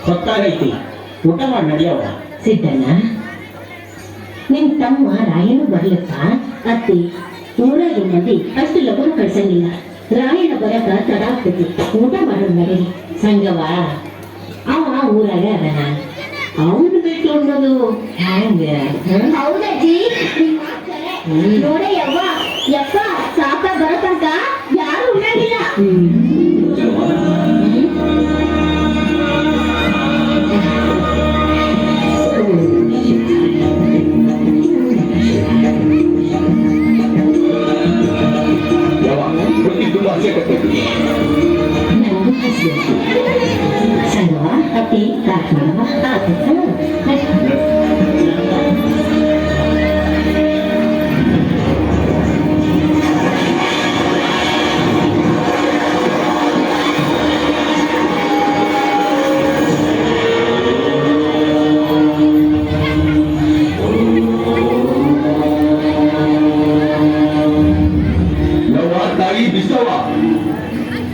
ಹೊತ್ತಾಗೈತಿ, ಊಟ ಮಾಡಿ ನಡೆಯವ. ಸಿದ್ದಣ್ಣ, ನಿಮ್ ತಮ್ಮ ರಾಯನು ಬರ್ಲಕ್ಕ ಅತ್ತಿ ಊರಾಗ ಮಂದಿ ಅಷ್ಟು ಲಗೂನ ಕಳ್ಸಂಗಿಲ್ಲ. ರಾಯನ ಬರಕ ತಡ ಆಗ್ತೈತಿ, ಊಟ ಮಾಡೋದ್ ನಡೀರಿ. ಸಂಗವ ಅವ ಊರಾಗ ಅದನ, ಅವನು ಬಿಟ್ಟು ಅನ್ನೋದು ಹ್ಯಾಂಗ? ಹೌದಜ್ಜಿ, ನೋಡೇ ಯವ್ವ ಯಪ್ಪ ಸಾಕ ಬರತಂಕ ಯಾರು ಉಣ್ಣಂಗಿಲ್ಲ. ಸಂಗವ ಅತ್ತಿ ಕಾಟ್ ಮಾಡವ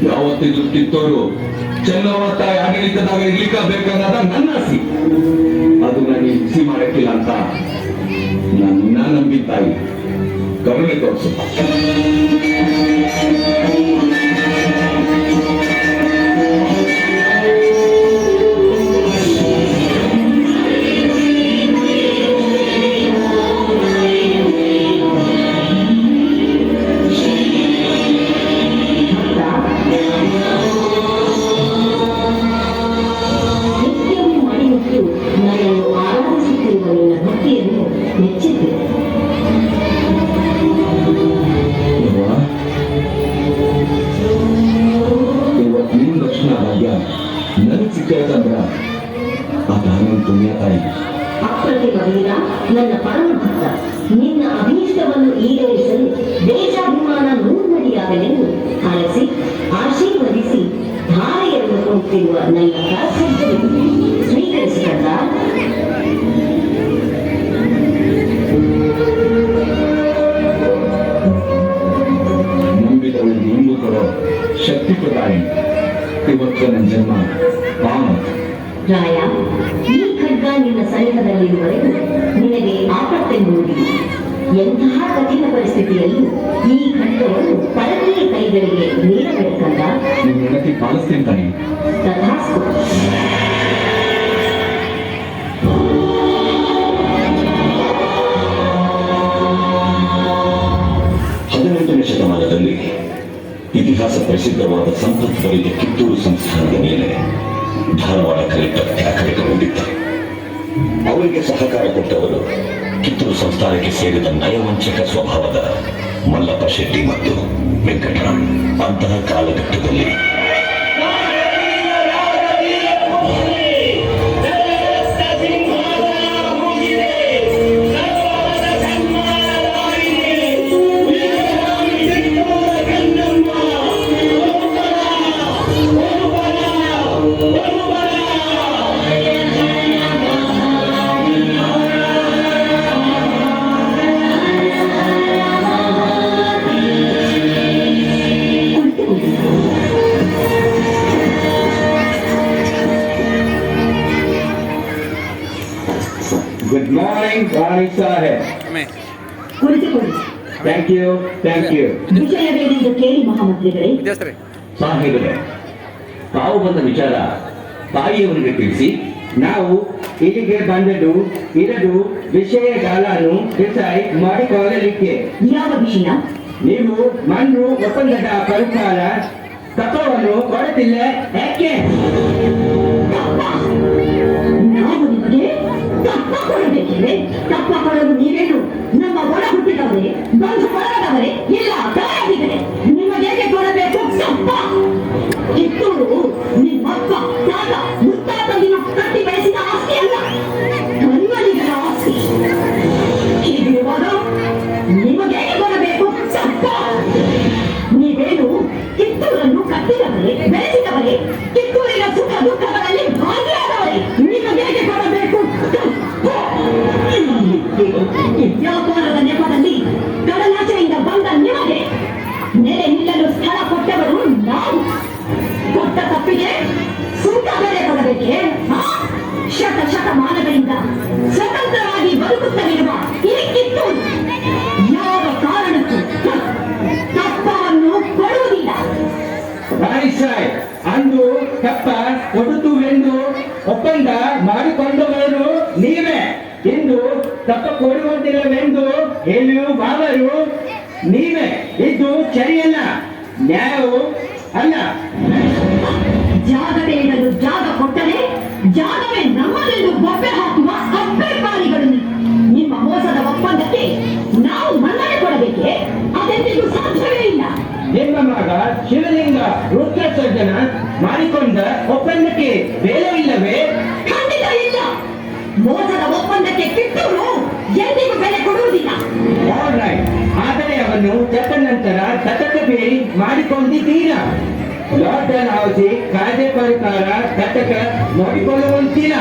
ಯಾವತ್ತಿದ್ರು ಕಿತ್ತೋರು ಚೆನ್ನವ ತಾಯಿ ಆಡಳಿತದಾಗ ಇರ್ಲಿಕ್ಕ ಬೇಕನ್ನೋದ ನನ್ನ ಆಸೆ. ಅದು ನನಗೆ ಬಿಸಿ ಮಾಡಕ್ಕಿಲ್ಲ ಅಂತ ನನ್ನ ನಂಬಿ ತಾಯಿ ಕರುಣೆ ತೋರಿಸು. ನನಗೆ ಸಿಕ್ಕಂದ್ರ ಆತ ನನ್ನ ಪುಣ್ಯ ತಾಯಿ. ಅಪ್ರತಿಮವೀರ, ನನ್ನ ಪರಮ ಭಕ್ತ, ನಿನ್ನ ಅಭೀಷ್ಟವನ್ನು ಈಡೇರಿಸಲು ದೇಶಾಭಿಮಾನ ಮುನ್ನಡೆಯಾಗಲೆಂದು ಹರಸಿ ಆಶೀರ್ವದಿಸಿ ಧಾರೆಯನ್ನು ಕೊಡುತ್ತಿರುವ ನನ್ನ ಕರ್ತವ್ಯವನ್ನು ಸ್ವೀಕರಿಸಿಕೊಂಡ. ನಂಬಿದವರಿಗೆ ಇಂದು ಕೊಡೋ ಶಕ್ತಿ ಪ್ರದಾಯಿ. ಇವತ್ತು ನನ್ನ ಜನ್ಮ ಪಾಮ. ರಾಯ, ಈ ಖಡ್ಗ ನಿನ್ನ ಸನಿಹದಲ್ಲಿರುವವರೆಗೂ ನಿನಗೆ ಆಪತ್ತೆಂಬುವುದಿಲ್ಲ. ಎಂತಹ ಕಠಿಣ ಪರಿಸ್ಥಿತಿಯಲ್ಲೂ ಈ ಖಡ್ಗವನ್ನು ಪರಕೀಯ ಕೈಗಳಿಗೆ ನೀಡಬೇಕಂದ. ನಿನ್ನ ಹೆಂಡತಿ ಪಾಲಿಸ್ತೇನೆ ತಾನೆ. ತಥಾಸ್ತು. 18ನೇ ಶತಮಾನದಲ್ಲಿ ಇತಿಹಾಸ ಪ್ರಸಿದ್ಧವಾದ ಸಂಪತ್ಭರಿತ ಕಿತ್ತೂರು ಸಂಸ್ಥಾನದ ಮೇಲೆ ಧಾರವಾಡ ಕಲೆಕ್ಟರ್ ದಾಖಲೆಗೊಂಡಿದ್ದರು. ಅವರಿಗೆ ಸಹಕಾರ ಕೊಟ್ಟವರು ಕಿತ್ತೂರು ಸಂಸ್ಥಾನಕ್ಕೆ ಸೇರಿದ ನಯವಂಚಕ ಸ್ವಭಾವದ ಮಲ್ಲಪ್ಪ ಶೆಟ್ಟಿ ಮತ್ತು ವೆಂಕಟರಾವ್. ಅಂತಹ ಕಾಲಘಟ್ಟದಲ್ಲಿ ಗುಡ್ ಮಾರ್ನಿಂಗ್ ರಾಣಿ ಸಾಹೇಬ್. ಕುಳಿತುಕೊಳ್ಳಿ. Thank you, thank you. ವಿಷಯವೇನೆಂದು ಕೇಳಿ ಮಹಾಮಂತ್ರಿಗಳೇ. ಸಾಹೇಬರೇ, ತಾವು ಬಂದ ವಿಚಾರ ತಾಯಿಯವರಿಗೆ ತಿಳಿಸಿ. ನಾವು ಇಲ್ಲಿಗೆ ಬಂದದ್ದು ಇರದು ವಿಷಯಗಳನ್ನು ಡಿಸೈಡ್ ಮಾಡಿಕೊಳ್ಳಲಿಕ್ಕೆ. ಯಾವ ವಿಷಯ? ನೀವು ಮಣ್ಣು ಒಪ್ಪಂದದ ಪ್ರಕಾರ ತತ್ವವನ್ನು ಕೊಡುತ್ತಿಲ್ಲ ಯಾಕೆ? ನಾವು ನಿಮಗೆ ತಪ್ಪ ಕೊಡಬೇಕಿದೆ. ತಪ್ಪ ಕೊಡಲು ನೀವೇನು ನಮ್ಮ ಒಳ ಹುಟ್ಟಿದವರೇ, ಬಂಧು ಬಳಗದವರೇ, ಇಲ್ಲ ತಯಾರಿಸಿದರೆ ನಿಮಗೇಕೆ ಕೊಡಬೇಕು ತಪ್ಪ? ಕಿತ್ತೂರು ನಿಮ್ಮಪ್ಪ ತಾತ ಮುತ್ತಾತಂದಿನ ಕಟ್ಟಿ ಬೆಳೆಸಿದ ಆಸ್ತಿ ಅಲ್ಲ, ಕನ್ನಡಿಗರ ಆಸ್ತಿ. ಹೀಗಿರುವಾಗ ನಿಮಗೇಕೆ ಕೊಡಬೇಕು ತಪ್ಪ? ನೀವೇನು ಕಿತ್ತೂರನ್ನು ಕಟ್ಟಿದವರೇ, ಬೆಳೆಸಿದವರೇ, ಕಿತ್ತೂರಿನ ಸುಖ ದುಃಖಗಳಲ್ಲಿ ಭಾಗಿಯಾದವರೇ, ನಿಮಗೇಕೆ ಕೊಡಬೇಕು ತಪ್ಪ? ವ್ಯಾಪಾರದ ನೆಪದಲ್ಲಿ ಕಡಲಾಚೆಯಿಂದ ಬಂದ ನಿಮಗೆ ನೆಲೆ ನಿಲ್ಲಲು ಸ್ಥಳ ಕೊಟ್ಟವರು ನಾವು. ಕೊಟ್ಟ ತಪ್ಪಿಗೆ ಸುಂಕ ಬೆಲೆ ಕೊಡಬೇಕೆ? ಶತಮಾನಗಳಿಂದ ಸ್ವತಂತ್ರವಾಗಿ ಬದುಕುತ್ತಲಿರುವ ಈ ಕಿತ್ತೂರು ಯಾವ ಕಾರಣಕ್ಕೂ ತಪ್ಪವನ್ನು ಕೊಡುವುದಿಲ್ಲ. ರಾಯ್ ಸಾಹೇಬ್, ಅಂದು ತಪ್ಪ ಕೊಡುತ್ತುವೆಂದು ಒಪ್ಪಂದ ಮಾಡಿಕೊಂಡವರು ನೀವೇ. ಇಂದು ತಪ್ಪ ಕೊಡುವುದಿಲ್ಲವೆಂದು ಹೇಳುವವರು ನೀವೇ. ಇದು ಸರಿಯಲ್ಲ, ನ್ಯಾಯವು ಅಲ್ಲ. ಜಾಗ ಬೇಡಲು ಜಾಗ ಕೊಟ್ಟರೆ ಜಾಗವೇ ನಮ್ಮದೆಂದು ಬೊಬ್ಬೆ ಹಾಕುವ ಅಪ್ಪೆಪಾರಿಗಳು ನಿಮ್ಮ ಮೋಸದ ಒಪ್ಪಂದಕ್ಕೆ ನಾವು ಮನ್ನಣೆ ಕೊಡಬೇಕೆ? ಅದೆಂದಿಗೂ ಸಾಧ್ಯವೇ ಇಲ್ಲ. ನಿಮ್ಮ ಮಗ ಶಿವಲಿಂಗ ವೃಕ್ಷಸರ್ಜನ ಮಾಡಿಕೊಂಡ ಒಪ್ಪಂದಕ್ಕೆ ಬೆಲೆಯಿಲ್ಲವೇ? ಖಂಡಿತ ಇಲ್ಲ. ಮೋಸದ ಒಪ್ಪಂದಕ್ಕೆ ಕಿತ್ತೂರು ಎಂದಿಗೂ ಬೆಲೆ ಕೊಡುವುದಿಲ್ಲ. ಆಲ್ ರೈಟ್, ಆದರೆ ಅವನು ಚತ್ತ ನಂತರ ದತ್ತಕ ಬೇರಿ ಮಾಡಿಕೊಂಡಿದ್ದೀರಾ. ಲಾಕ್ಡೌನ್ ಔಸಿ ಕಾಯ್ದೆ ಪ್ರಕಾರ ದತ್ತಕ ನೋಡಿಕೊಳ್ಳುವಂತಿಲ್ಲ.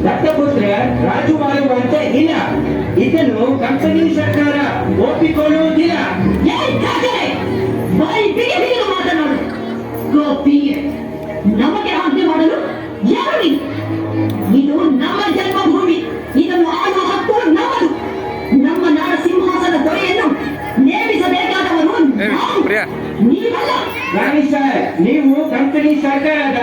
ದತ್ತಪುತ್ರ ರಾಜು ಮಾಡುವಂತೆ ಇಲ್ಲ. ಇದನ್ನು ಕಂಪನಿ ಸರ್ಕಾರ ಒಪ್ಪಿಕೊಳ್ಳುವುದಿಲ್ಲ. ಬಾಯಿ ಬಿಗಿ ಬಿಗಿದು ಮಾತನಾಡು. ಗೋಪಿಯೇ, ನಮಗೆ ಆಜ್ಞೆ ಮಾಡಲು ಯಾರು ನೀನು? ಇದು ನಮ್ಮ ಜನ್ಮಭೂಮಿ. ಇದನ್ನು ಆಳುವ ಹಕ್ಕು ನಮ್ಮದು. ನಮ್ಮ ನಾಡ ಸಿಂಹಾಸನ ದೊರೆಯನ್ನು ನೇಮಿಸಬೇಕಾದವರು ನಾವು, ನೀವಲ್ಲ. ರಾಣಿ ಸರ್, ನೀವು ಕಂಪನಿ ಸರ್ಕಾರದ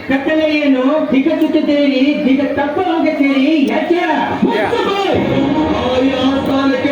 ಕಟ್ಟಳೆಯನ್ನು ದಿಗಸುತ್ತಿದ್ದೀರಿ. ದಿಗ ತಪ್ಪ ಹೋಗುತ್ತೀರಿ. ಎಚ್ಚರ. ಆಯಾ ಸ್ಥಾನಕ್ಕೆ